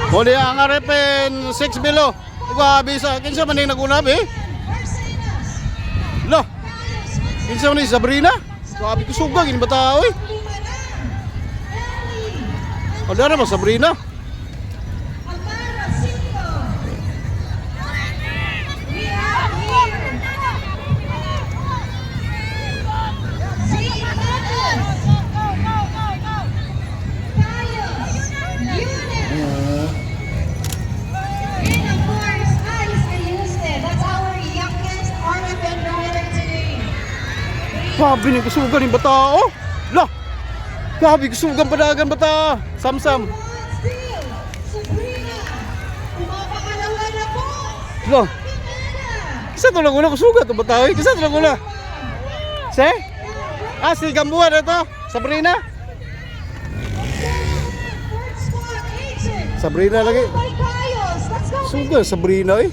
Muli ang arepen 6 below. Grabe sa kinsa man ning nagunab eh. Lo. Kinsa man ni Sabrina? Grabe ko suga gini bata oy. Ada na ba Sabrina? Grabe ni kusugan yung bata oh. Lah. Grabe kusugan padagan bata. Samsam. Lah. Kisa to lang una kusugan to bata oy. Kisa to lang una. Se? Ah, si gamboa na to. Sabrina. Sabrina lagi. Suga Sabrina eh.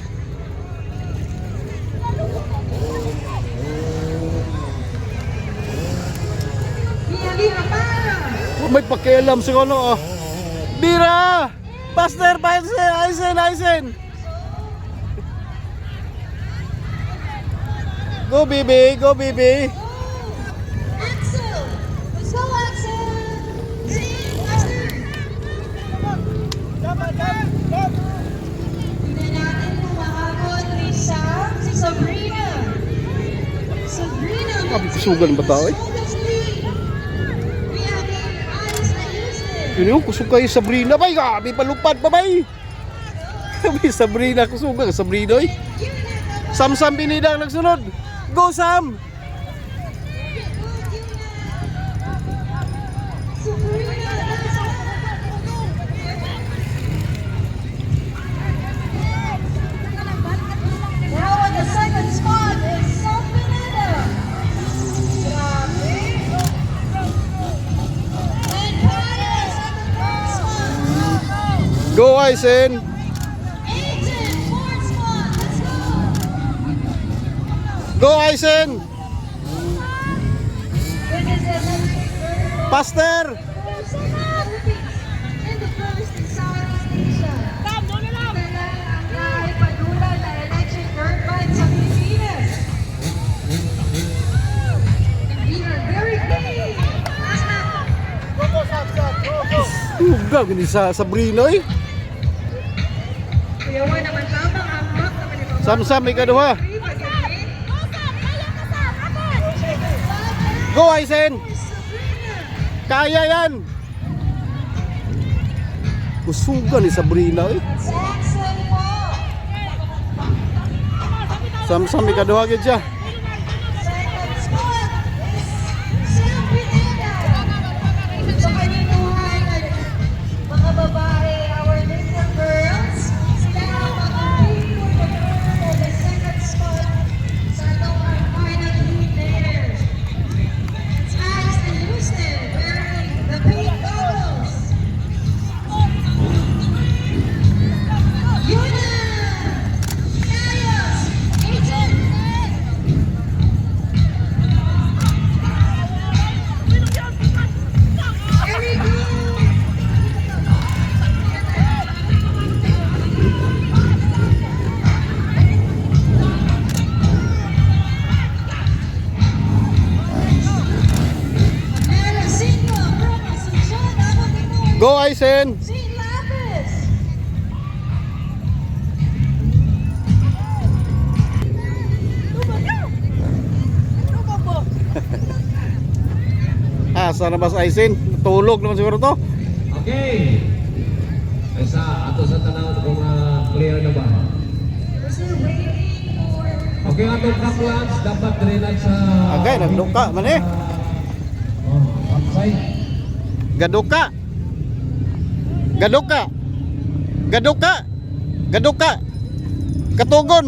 May pakialam si ano oh. Bira! Pastor, Aisen! Go baby, go baby! Axel! Let's go Axel! Tingnan natin kung makakot ni Sam, si Sabrina! Sabrina! Sabi kusugan ba tao eh? Yun yung kusog kayo Sabrina bay, gabi palupad pa bay. Gabi Sabrina kusog ka Sabrina eh. Sam binida ang nagsunod. Go Sam. Now on the second spot is Sabrina. Go Aisen. Go Aisen. Pastor. Ugag ni sa Sabrina eh. Samsam may kaduha. Go Aisen. Kaya yan. Kusugan ni Sabrina eh. Samsam may kaduha gid siya. Go Aisen. Sana mas Aisen, tulog naman siguro to. Okay. Isa ato sa tanaw kung clear na ba? Okay, ato kaplans dapat rinag sa Okay, nagduka man eh. Upside. Gaduka. Katugon.